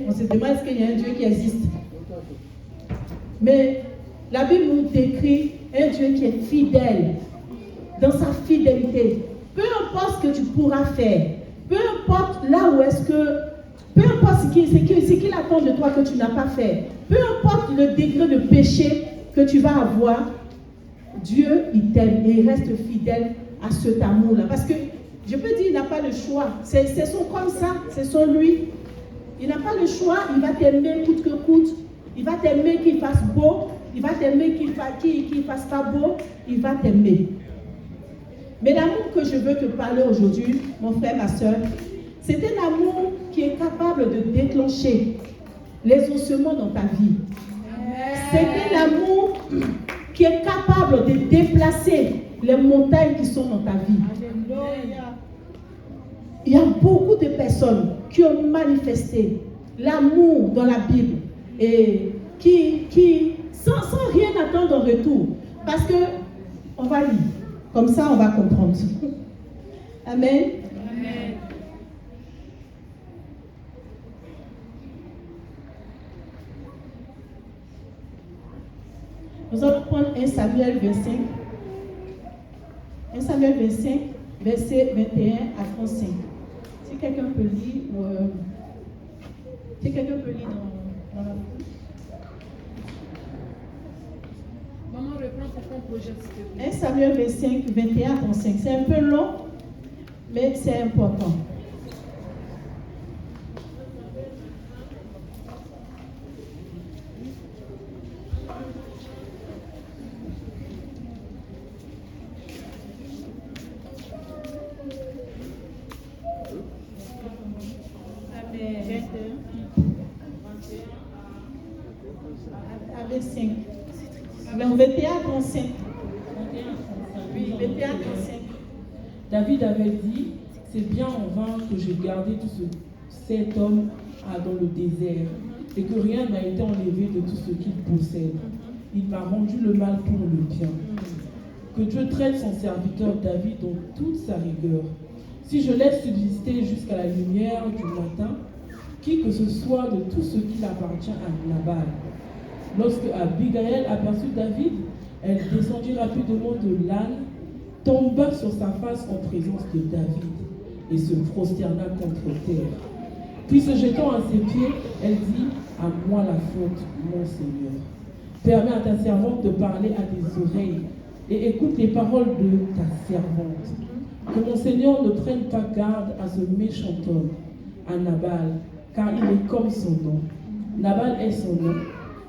On se demande est-ce qu'il y a un Dieu qui existe. Mais la Bible nous décrit un Dieu qui est fidèle. Dans sa fidélité, peu importe ce que tu pourras faire, peu importe là où est-ce que, peu importe ce qu'il attend de toi que tu n'as pas fait, peu importe le degré de péché que tu vas avoir, Dieu, il t'aime et il reste fidèle à cet amour-là. Parce que, je peux dire, il n'a pas le choix. C'est son comme ça, c'est son lui. Il n'a pas le choix, il va t'aimer coûte que coûte. Il va t'aimer qu'il fasse beau, il va t'aimer qu'il fasse pas beau, il va t'aimer. Mais l'amour que je veux te parler aujourd'hui, mon frère, ma soeur, c'est un amour qui est capable de déclencher les ossements dans ta vie. C'est un amour qui est capable de déplacer les montagnes qui sont dans ta vie. Il y a beaucoup de personnes qui ont manifesté l'amour dans la Bible et qui sans rien attendre en retour. Parce que on va lire. Comme ça, on va comprendre. Amen. Amen. Nous allons prendre 1 Samuel 25. 1 Samuel 25, verset 21 à 35. Si quelqu'un peut lire, dans la... Maman, reprends pour qu'on projette. 1 Samuel 25, 21 à 35. C'est un peu long, mais c'est important. Avec 5. 21 à 35. Oui, 21 à 35. David avait dit, c'est bien en vain que j'ai gardé tout cet homme dans le désert et que rien n'a été enlevé de tout ce qu'il possède. Il m'a rendu le mal pour le bien. Que Dieu traite son serviteur David dans toute sa rigueur. Si je laisse subsister jusqu'à la lumière du matin, qui que ce soit de tout ce qui appartient à Nabal. Lorsque Abigail aperçut David, elle descendit rapidement de l'âne, tomba sur sa face en présence de David et se prosterna contre terre. Puis se jetant à ses pieds, elle dit, à moi la faute, mon Seigneur. Permets à ta servante de parler à tes oreilles et écoute les paroles de ta servante. Que mon Seigneur ne prenne pas garde à ce méchant homme, à Nabal, car il est comme son nom. Nabal est son nom.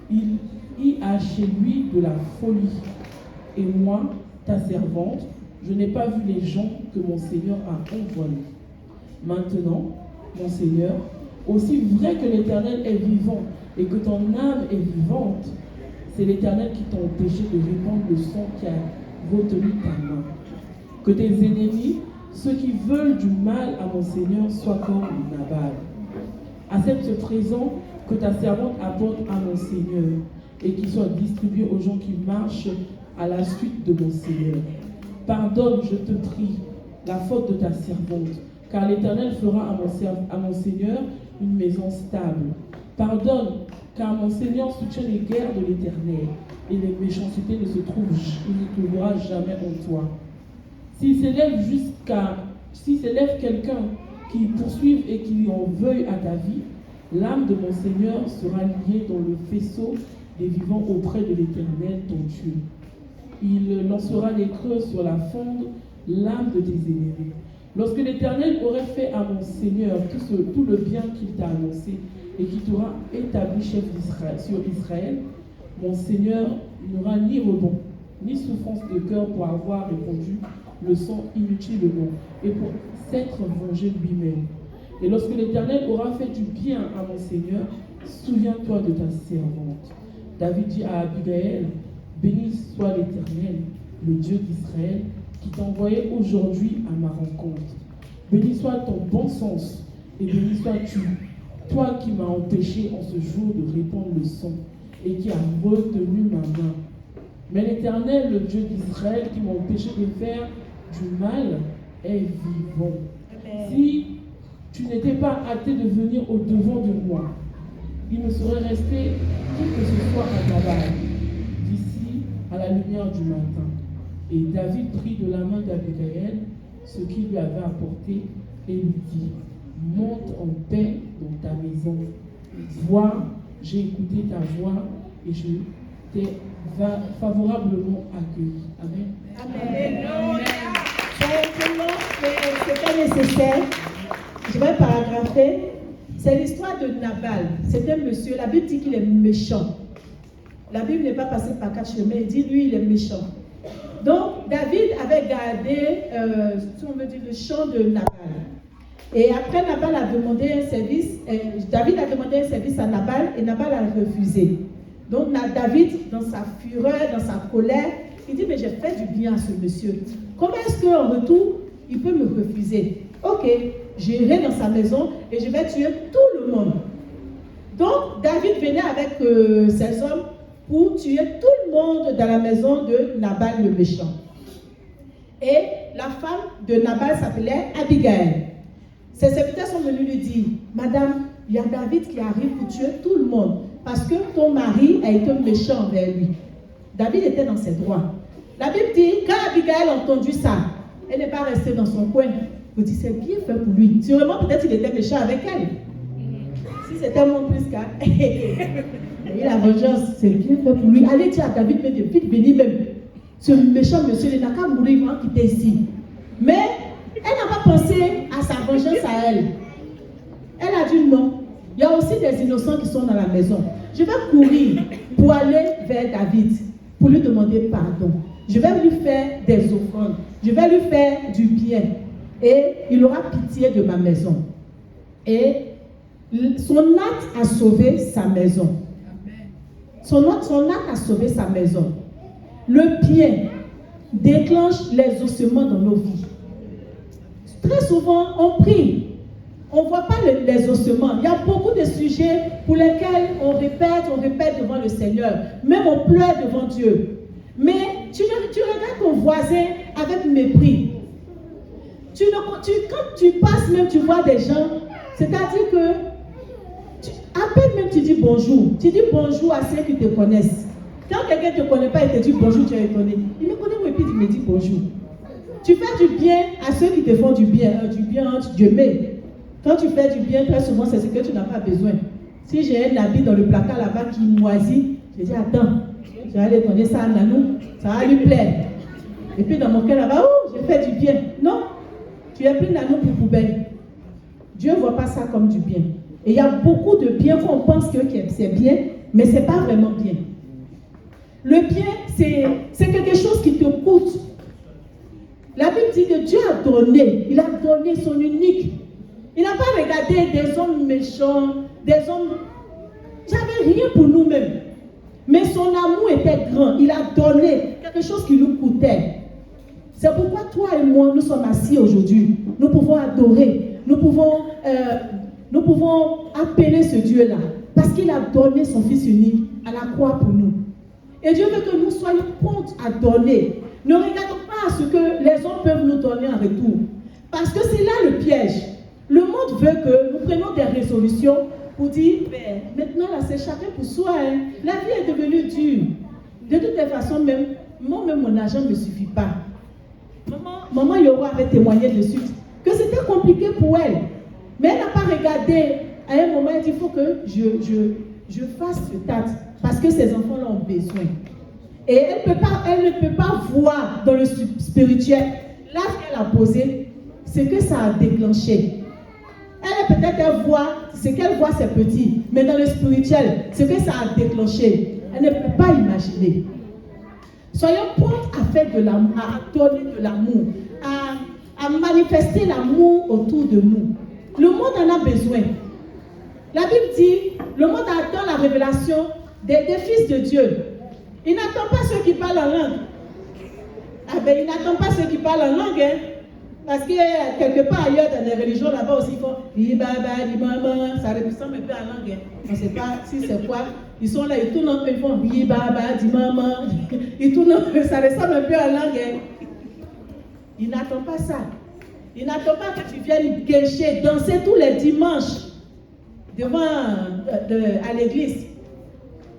Il y a chez lui de la folie. Et moi, ta servante, je n'ai pas vu les gens que mon Seigneur a envoyés. Maintenant, mon Seigneur, aussi vrai que l'Éternel est vivant et que ton âme est vivante, c'est l'Éternel qui t'a empêché de répandre le sang qui a retenu ta main. Que tes ennemis, ceux qui veulent du mal à mon Seigneur, soient comme Nabal. Accepte ce présent que ta servante apporte à mon Seigneur et qu'il soit distribué aux gens qui marchent à la suite de mon Seigneur. Pardonne, je te prie, la faute de ta servante, car l'Éternel fera à mon Seigneur une maison stable. Pardonne, car mon Seigneur soutient les guerres de l'Éternel et les méchancetés ne se trouvera jamais en toi. S'il s'élève quelqu'un qui poursuive et qui en veuille à ta vie, l'âme de mon Seigneur sera liée dans le faisceau des vivants auprès de l'Éternel, ton Dieu. Il lancera les creux sur la fonde, l'âme de tes ennemis. Lorsque l'Éternel aurait fait à mon Seigneur tout le bien qu'il t'a annoncé et qu'il t'aura établi chef sur Israël, mon Seigneur n'aura ni rebond, ni souffrance de cœur pour avoir répandu le sang inutilement et pour s'être vengé lui-même. Et lorsque l'Éternel aura fait du bien à mon Seigneur, souviens-toi de ta servante. David dit à Abigail, béni soit l'Éternel, le Dieu d'Israël, qui t'a envoyé aujourd'hui à ma rencontre. Béni soit ton bon sens et béni sois-tu, toi qui m'as empêché en ce jour de répandre le sang et qui as retenu ma main. Mais l'Éternel, le Dieu d'Israël, qui m'a empêché de faire du mal, est vivant. Si tu tu n'étais pas hâté de venir au-devant de moi. Il me serait resté qui que ce soit à Nabal, d'ici à la lumière du matin. Et David prit de la main d'Abigaïl ce qu'il lui avait apporté et lui dit, monte en paix dans ta maison. Vois, j'ai écouté ta voix et je t'ai favorablement accueilli. Amen. Amen. C'est pas nécessaire. Je vais paragrapher. C'est l'histoire de Nabal. C'est un monsieur, la Bible dit qu'il est méchant. La Bible n'est pas passée par 4 chemins, il dit lui il est méchant. Donc David avait gardé, si on veut dire, le champ de Nabal. Et après Nabal a demandé un service, David a demandé un service à Nabal et Nabal a refusé. Donc David, dans sa fureur, dans sa colère, il dit mais j'ai fait du bien à ce monsieur. Comment est-ce qu'en retour, il peut me refuser? Ok, j'irai dans sa maison et je vais tuer tout le monde. Donc David venait avec ses hommes pour tuer tout le monde dans la maison de Nabal le méchant. Et la femme de Nabal s'appelait Abigail. Ses serviteurs sont venus lui dire, Madame, il y a David qui arrive pour tuer tout le monde parce que ton mari a été méchant envers lui. David était dans ses droits. La Bible dit, quand Abigail a entendu ça, elle n'est pas restée dans son coin. Elle dit, c'est bien fait pour lui. Sûrement, peut-être il était méchant avec elle. Si c'était mon plus qu'à... Et la vengeance, c'est bien fait pour lui. Allez dire à David, mais vite venir même. Ce méchant monsieur, il n'a qu'à mourir, il va quitter ici. Mais elle n'a pas pensé à sa vengeance à elle. Elle a dit non. Il y a aussi des innocents qui sont dans la maison. Je vais courir pour aller vers David, pour lui demander pardon. Je vais lui faire des offrandes. Je vais lui faire du bien. Et il aura pitié de ma maison. Et son acte a sauvé sa maison. Son acte a sauvé sa maison. Le bien déclenche les ossements dans nos vies. Très souvent, on prie. On ne voit pas les ossements. Il y a beaucoup de sujets pour lesquels on répète devant le Seigneur. Même on pleure devant Dieu. Mais tu regardes ton voisin avec mépris. Quand tu passes même, tu vois des gens, c'est-à-dire que à peine même tu dis bonjour. Tu dis bonjour à ceux qui te connaissent. Quand quelqu'un ne te connaît pas et te dit bonjour, tu es étonné. Il me connaît, mais puis il me dit bonjour. Tu fais du bien à ceux qui te font du bien. Dieu met. Quand tu fais du bien, très souvent, c'est ce que tu n'as pas besoin. Si j'ai un habit dans le placard là-bas qui moisit, je dis attends, je vais aller donner ça à Nanou, ça va lui plaire. Et puis dans mon cœur là-bas, oh, j'ai fait du bien. Non, tu es pris Nanou pour poubelle. Dieu ne voit pas ça comme du bien. Et il y a beaucoup de bien qu'on pense que c'est bien, mais ce n'est pas vraiment bien. Le bien, c'est quelque chose qui te coûte. La Bible dit que Dieu a donné, il a donné son unique. Il n'a pas regardé des hommes méchants, des hommes... J'avais rien pour nous-mêmes. Mais son amour était grand. Il a donné quelque chose qui nous coûtait. C'est pourquoi toi et moi, nous sommes assis aujourd'hui. Nous pouvons adorer. Nous pouvons appeler ce Dieu-là. Parce qu'il a donné son Fils unique à la croix pour nous. Et Dieu veut que nous soyons prompts à donner. Ne regardons pas à ce que les hommes peuvent nous donner en retour. Parce que c'est là le piège. Le monde veut que nous prenions des résolutions pour dire, maintenant là c'est chacun pour soi. Hein. La vie est devenue dure. De toutes les façons, même mon argent ne me suffit pas. Maman Yoro avait témoigné dessus que c'était compliqué pour elle. Mais elle n'a pas regardé. À un moment, elle dit, il faut que je fasse ce tâte parce que ces enfants-là ont besoin. Et elle ne peut pas voir dans le spirituel l'acte qu'elle a posé, ce que ça a déclenché. Elle voit, ce qu'elle voit c'est petit, mais dans le spirituel, ce que ça a déclenché, elle ne peut pas imaginer. Soyons prompts à faire de l'amour, à donner de l'amour, à manifester l'amour autour de nous. Le monde en a besoin. La Bible dit, le monde attend la révélation des fils de Dieu. Il n'attend pas ceux qui parlent en langue. Il n'attend pas ceux qui parlent en langue, hein. Parce que quelque part ailleurs dans les religions là-bas aussi, ils font ça ressemble un peu à langue. On ne sait pas si c'est quoi. Ils sont là, ils tournent un peu, ils font ils tournent un peu, ça ressemble un peu à langue. Ils n'attendent pas ça. Il n'attend pas que tu viennes guécher, danser tous les dimanches devant à l'église.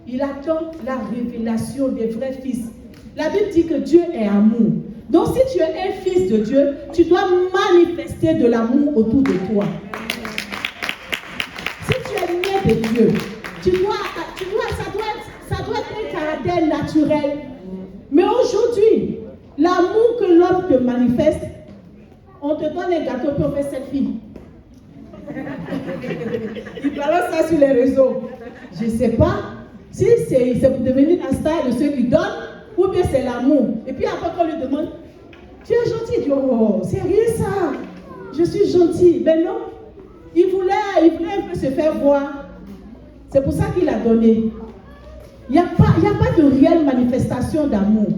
Il attend la révélation des vrais fils. La Bible dit que Dieu est amour. Donc si tu es un fils de Dieu, tu dois manifester de l'amour autour de toi. Si tu es né de Dieu, ça doit être un caractère naturel. Mais aujourd'hui, l'amour que l'homme te manifeste, on te donne un gâteau et on fait selfie. Il balance ça sur les réseaux. Je ne sais pas si c'est pour devenir un star de ceux qui donnent ou bien c'est l'amour. Et puis après qu'on lui demande, tu es gentil, il dit, oh, c'est rien ça. Je suis gentil. Mais non, il voulait un peu se faire voir. C'est pour ça qu'il a donné. Il n'y a pas de réelle manifestation d'amour.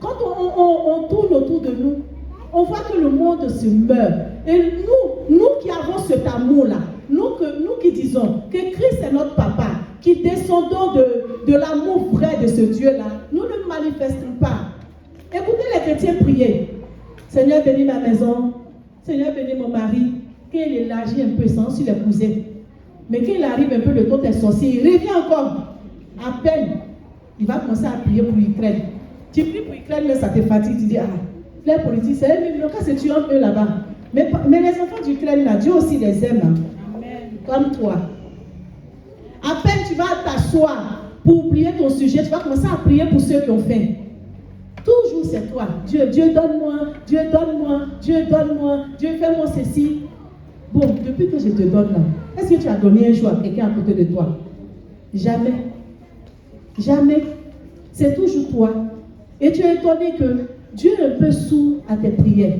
Quand on tourne autour de nous, on voit que le monde se meurt. Et nous qui avons cet amour-là, nous qui disons que Christ est notre papa, qui descendons de l'amour vrai de ce Dieu-là, nous ne manifestons pas. Écoutez les chrétiens prier. Seigneur, bénis ma maison. Seigneur, bénis mon mari. Qu'il élargit un peu sans sur les cousins. Mais qu'il arrive un peu le temps des sorciers, il revient encore. À peine, il va commencer à prier pour Ukraine. Tu pries pour Ukraine, mais ça te fatigue. Tu dis, les politiques, c'est eux, mais le cas, c'est tu en eux là-bas. Mais les enfants d'Ukraine, là, Dieu aussi les aime. Hein. Comme toi. À peine tu vas t'asseoir pour oublier ton sujet, tu vas commencer à prier pour ceux qui ont faim. Toujours c'est toi. Dieu, Dieu donne-moi, Dieu donne-moi, Dieu donne-moi, Dieu fais-moi ceci. Bon, depuis que je te donne là, est-ce que tu as donné un jour à quelqu'un à côté de toi? Jamais. Jamais. C'est toujours toi. Et tu es étonné que Dieu est un peu sourd à tes prières.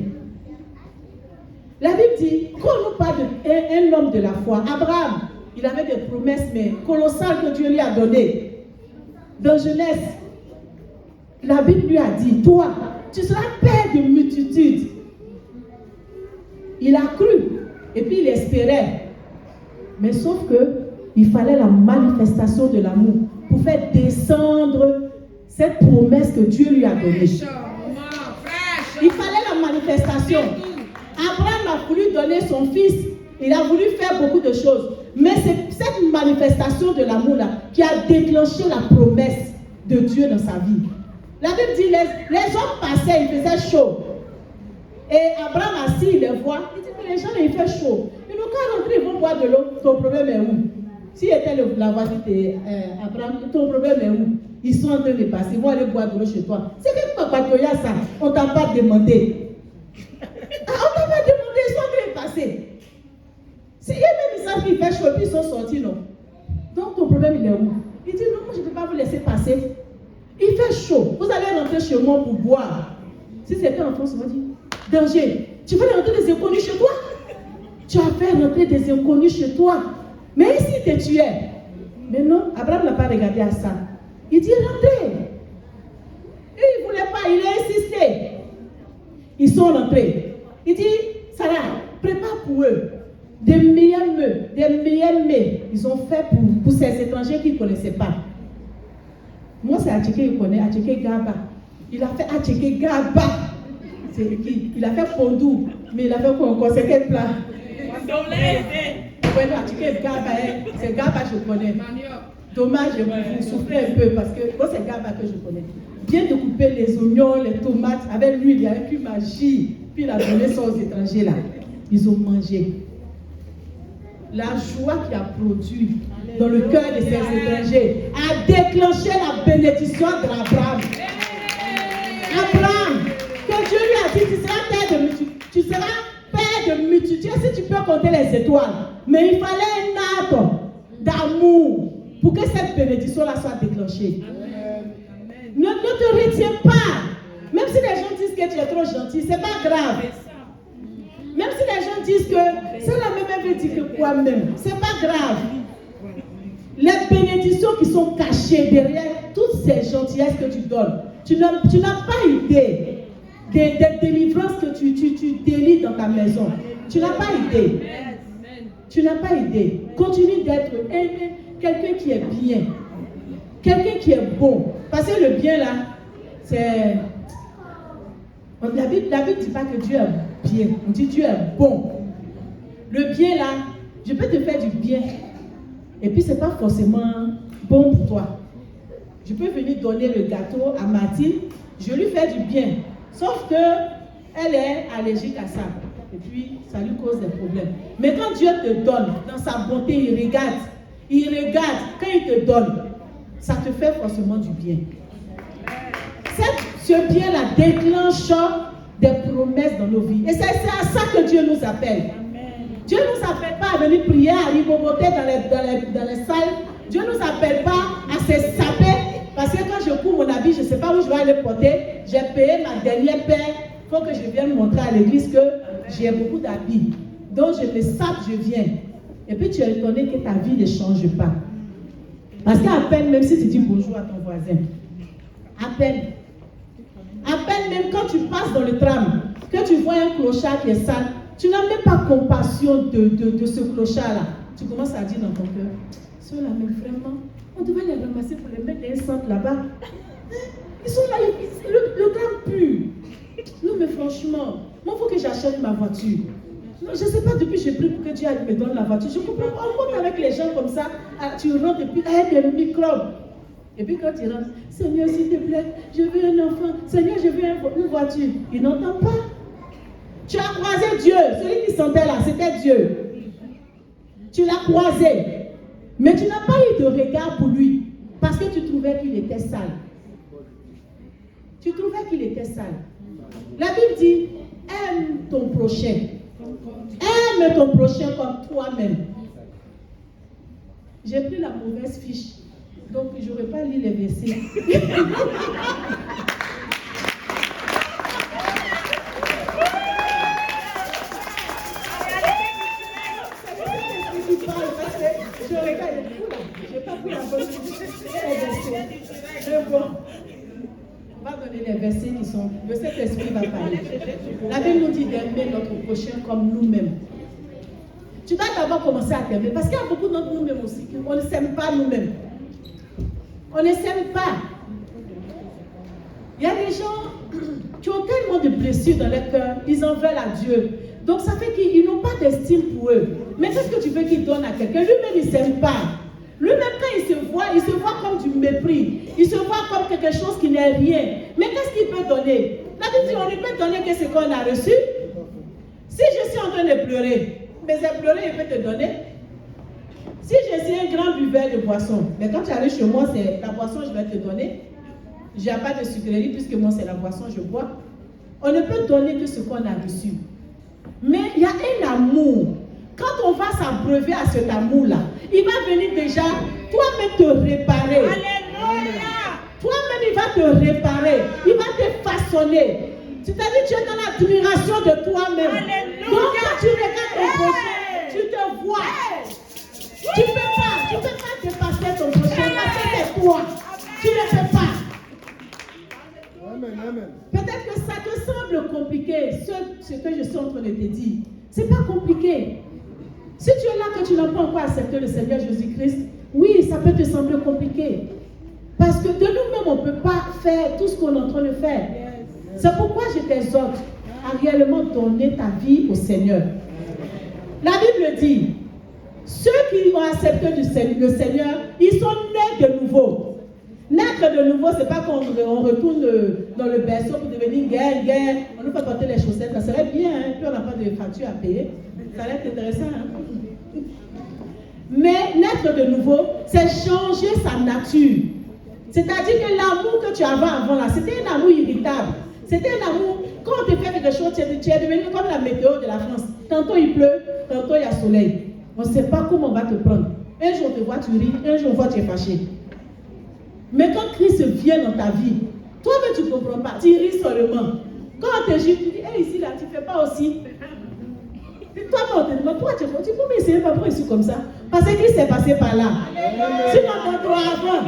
La Bible dit, quand on nous parle d'un homme de la foi, Abraham, il avait des promesses mais colossales que Dieu lui a données. Dans Genèse, la Bible lui a dit, toi, tu seras père de multitudes. Il a cru et puis il espérait. Mais sauf que il fallait la manifestation de l'amour pour faire descendre cette promesse que Dieu lui a donnée. Il fallait la manifestation. Abraham a voulu donner son fils. Il a voulu faire beaucoup de choses. Mais c'est cette manifestation de l'amour-là qui a déclenché la promesse de Dieu dans sa vie. La Bible dit, les hommes passaient, il faisait chaud. Et Abraham assis, il les voit. Il dit, mais les gens, il fait chaud. Ils n'ont qu'à rentrer, ils vont boire de l'eau. Ton problème est où? S'il était la voiture d'Abraham, ton problème est où? Ils sont en train de passer, ils vont aller boire de l'eau chez toi. C'est que papa Toya, ça, on ne t'a pas demandé. On ne t'a pas demandé, ils sont en train de passer. Il y a même ils savent qu'il fait chaud, puis ils sont sortis, non? Donc ton problème, il est où? Il dit, non, moi je ne peux pas vous laisser passer. Il fait chaud, vous allez rentrer chez moi pour boire. Si c'était en France, on va dire, danger, tu veux rentrer des inconnus chez toi? Tu as fait rentrer des inconnus chez toi. Mais ici, il te tuait. Mais non, Abraham n'a pas regardé à ça. Il dit, rentrez. Et il ne voulait pas, il a insisté. Ils sont rentrés. Il dit, Sarah, prépare pour eux des meilleurs mets. Ils ont fait pour ces étrangers qu'ils ne connaissaient pas. Moi, c'est Atcheke, il connaît, Atcheke Gaba. Il a fait Atcheke Gaba. C'est qui? Il a fait Pondou. Mais il a fait quoi encore? C'est quel plat? Ouais, Atcheke Gaba, c'est Gaba, je connais. Dommage, vous souffrez un peu parce que moi, c'est Gaba que je connais. Bien de couper les oignons, les tomates avec l'huile, il y a une magie. Puis il a donné ça aux étrangers là. Ils ont mangé. La joie qui a produit dans le cœur de ces étrangers a déclenché la bénédiction d'Abraham. Abraham, que Dieu lui a dit, tu seras père de multitude. Tu seras père de multitude. Si tu peux compter les étoiles. Mais il fallait un acte d'amour pour que cette bénédiction-là soit déclenchée. Ne te retiens pas. Même si les gens disent que tu es trop gentil, c'est pas grave. Même si les gens disent que c'est la même veut dire que quoi même, c'est pas grave. Les bénédictions qui sont cachées derrière toutes ces gentillesses que tu donnes, tu n'as pas idée des délivrances que tu délivres dans ta maison. Tu n'as pas idée. Tu n'as pas idée. Continue d'être quelqu'un qui est bien. Quelqu'un qui est bon. Parce que le bien là, c'est... La Bible ne dit pas que Dieu est bien, on dit Dieu est bon. Le bien là, je peux te faire du bien. Et puis ce n'est pas forcément bon pour toi. Je peux venir donner le gâteau à Mathilde, je lui fais du bien. Sauf qu'elle est allergique à ça. Et puis ça lui cause des problèmes. Mais quand Dieu te donne, dans sa bonté, il regarde, quand il te donne, ça te fait forcément du bien. Ce bien-là déclenche des promesses dans nos vies. Et c'est à ça que Dieu nous appelle. Dieu ne nous appelle pas à venir prier, à riboter dans les salles. Dieu ne nous appelle pas à se saper. Parce que quand je cours mon habit, je ne sais pas où je vais aller porter. J'ai payé ma dernière paire. Il faut que je vienne montrer à l'église que j'ai beaucoup d'habits. Donc je me sape, je viens. Et puis tu es étonné que ta vie ne change pas. Parce qu'à peine, même si tu dis bonjour à ton voisin, à peine même quand tu passes dans le tram, que tu vois un clochard qui est sale, tu n'as même pas compassion de ce clochard-là. Tu commences à dire dans ton cœur, ceux-là, mais vraiment, on devait les ramasser pour les mettre dans un centre là-bas. Ils sont là, le tram pue. Non, mais franchement, moi, il faut que j'achète ma voiture. Non, je ne sais pas, depuis que j'ai pris pour que Dieu me donne la voiture. Je comprends pas. On monte avec les gens comme ça, tu rentres et puis il y a des microbes. Et puis quand tu rentres, Seigneur, s'il te plaît, je veux un enfant. Seigneur, je veux une voiture. Il n'entend pas. Tu as croisé Dieu. Celui qui sentait là, c'était Dieu. Tu l'as croisé. Mais tu n'as pas eu de regard pour lui. Parce que tu trouvais qu'il était sale. Tu trouvais qu'il était sale. La Bible dit, aime ton prochain. Aime ton prochain comme toi-même. J'ai pris la mauvaise fiche. Donc, je n'aurais pas lu les versets. J'ai pas pris la bonne fiche. Bon. On va donner les versets qui sont... Le Saint-Esprit va parler. La Bible nous dit d'aimer notre prochain comme nous-mêmes. Tu dois d'abord commencer à t'aimer. Parce qu'il y a beaucoup d'entre nous-mêmes aussi. On ne s'aime pas nous-mêmes. On ne s'aime pas. Il y a des gens qui ont tellement de blessures dans leur cœur, ils en veulent à Dieu. Donc ça fait qu'ils n'ont pas d'estime pour eux. Mais qu'est-ce que tu veux qu'il donne à quelqu'un? Lui-même, il ne s'aime pas. Lui-même, quand il se voit comme du mépris. Il se voit comme quelque chose qui n'est rien. Mais qu'est-ce qu'il peut donner? La Bible dit, on ne peut donner que ce qu'on a reçu. Si je suis en train de pleurer, mais j'ai pleuré, il peut te donner. Si je suis un grand buveur de boisson, mais quand tu arrives chez moi, c'est la boisson que je vais te donner. Je n'ai pas de sucrerie puisque moi, c'est la boisson que je bois. On ne peut donner que ce qu'on a reçu. Mais il y a un amour. Quand on va s'abreuver à cet amour-là, il va venir déjà toi-même te réparer. Alléluia! Toi-même, il va te réparer. Il va te façonner. C'est-à-dire que tu es dans l'admiration de toi-même. Alléluia! Donc quand tu regardes ton prochain, tu te vois. Tu ne peux pas dépasser ton prochain parce que c'est toi. Tu ne peux pas. Peut-être que ça te semble compliqué, ce que je suis en train de te dire. Ce n'est pas compliqué. Si tu es là que tu n'as pas encore accepté le Seigneur Jésus-Christ, oui, ça peut te sembler compliqué. Parce que de nous-mêmes, on ne peut pas faire tout ce qu'on est en train de faire. C'est pourquoi je t'exhorte à réellement donner ta vie au Seigneur. La Bible dit, ceux qui ont accepté le Seigneur, ils sont nés de nouveau. Naître de nouveau, ce n'est pas qu'on retourne dans le berceau pour devenir guerre. On nous fait porter les chaussettes, ça serait bien, hein? Puis on n'a pas de facture à payer. Ça va être intéressant. Hein? Mais naître de nouveau, c'est changer sa nature. C'est-à-dire que l'amour que tu avais avant là, c'était un amour irritable. C'était un amour, quand on te fait quelque chose, tu es devenu comme la météo de la France. Tantôt il pleut, tantôt il y a soleil. On ne sait pas comment on va te prendre. Un jour on te voit, tu ris, un jour on voit, tu es fâché. Mais quand Christ vient dans ta vie, toi-même tu ne comprends pas, tu ris seulement. Quand on te juge, tu dis, hey, ici là, tu ne fais pas aussi. Toi-même on te demande, pourquoi tu peux m'essayer, pourquoi je suis comme ça? Parce que Christ est passé par là. Sinon dans toi avant.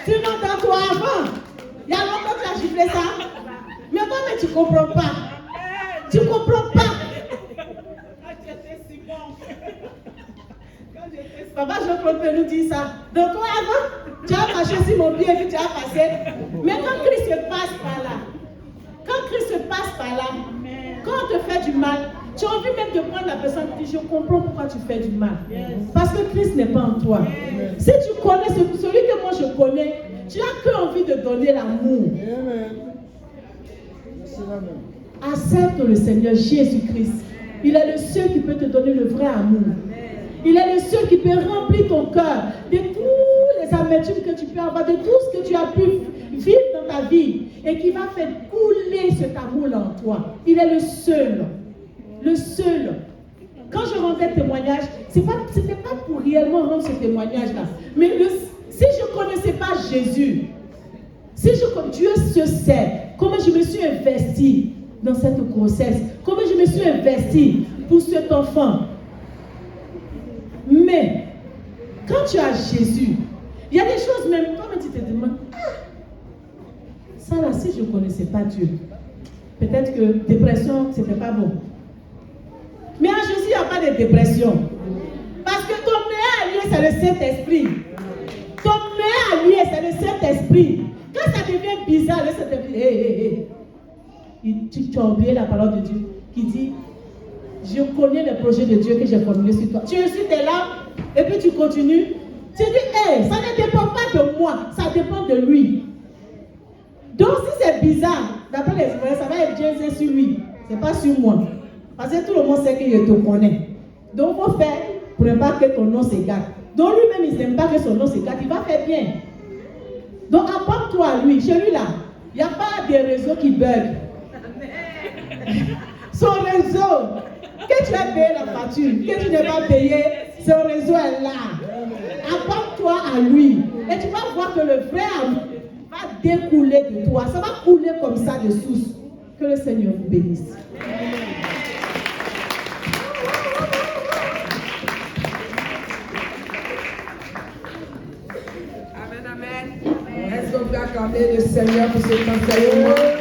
Il y a longtemps que tu as giflé ça. Mais toi-même tu ne comprends pas. Tu ne comprends pas. Papa Jean-Claude peut nous dire ça. Donc toi avant, tu as marché sur mon pied et puis tu as passé. Mais quand Christ passe par là, Quand Christ passe par là, quand on te fait du mal, tu as envie même de prendre la personne et dire, je comprends pourquoi tu fais du mal. Parce que Christ n'est pas en toi. Si tu connais celui que moi je connais, tu n'as que envie de donner l'amour. Accepte le Seigneur Jésus-Christ. Il est le seul qui peut te donner le vrai amour. Il est le seul qui peut remplir ton cœur de tous les amertumes que tu peux avoir, de tout ce que tu as pu vivre dans ta vie et qui va faire couler cet amour-là en toi. Il est le seul. Le seul. Quand je rendais témoignage, ce n'était pas pour réellement rendre ce témoignage-là. Mais si je ne connaissais pas Jésus, Dieu se sait comment je me suis investie dans cette grossesse, comment je me suis investie pour cet enfant. Mais quand tu as Jésus, il y a des choses même, toi tu te demandes, ça là, si je ne connaissais pas Dieu, peut-être que dépression, c'était pas bon. Mais en Jésus, il n'y a pas de dépression. Parce que ton meilleur allié, c'est le Saint-Esprit. Ton meilleur allié, c'est le Saint-Esprit. Quand ça devient bizarre, le Saint-Esprit, tu as oublié la parole de Dieu qui dit, je connais le projet de Dieu que j'ai formulé sur toi. Tu es sur tes larmes et puis tu continues. Tu dis, ça ne dépend pas de moi, ça dépend de lui. Donc si c'est bizarre, d'après les Hébreux, ça va être Dieu sur lui, c'est pas sur moi. Parce que tout le monde sait que je te connais. Donc il faut faire pour ne pas que ton nom s'égare. Donc lui-même, il n'aime pas que son nom s'égare, il va faire bien. Donc apporte-toi à lui, chez lui là, il n'y a pas de réseau qui bug. Son réseau, que tu as payé la facture, que tu n'as pas payé, son réseau est là. Apporte-toi à lui. Et tu vas voir que le vrai amour va découler de toi. Ça va couler comme ça de source. Que le Seigneur vous bénisse. Amen, amen. Est-ce qu'on peut accorder le Seigneur pour ce enseignement?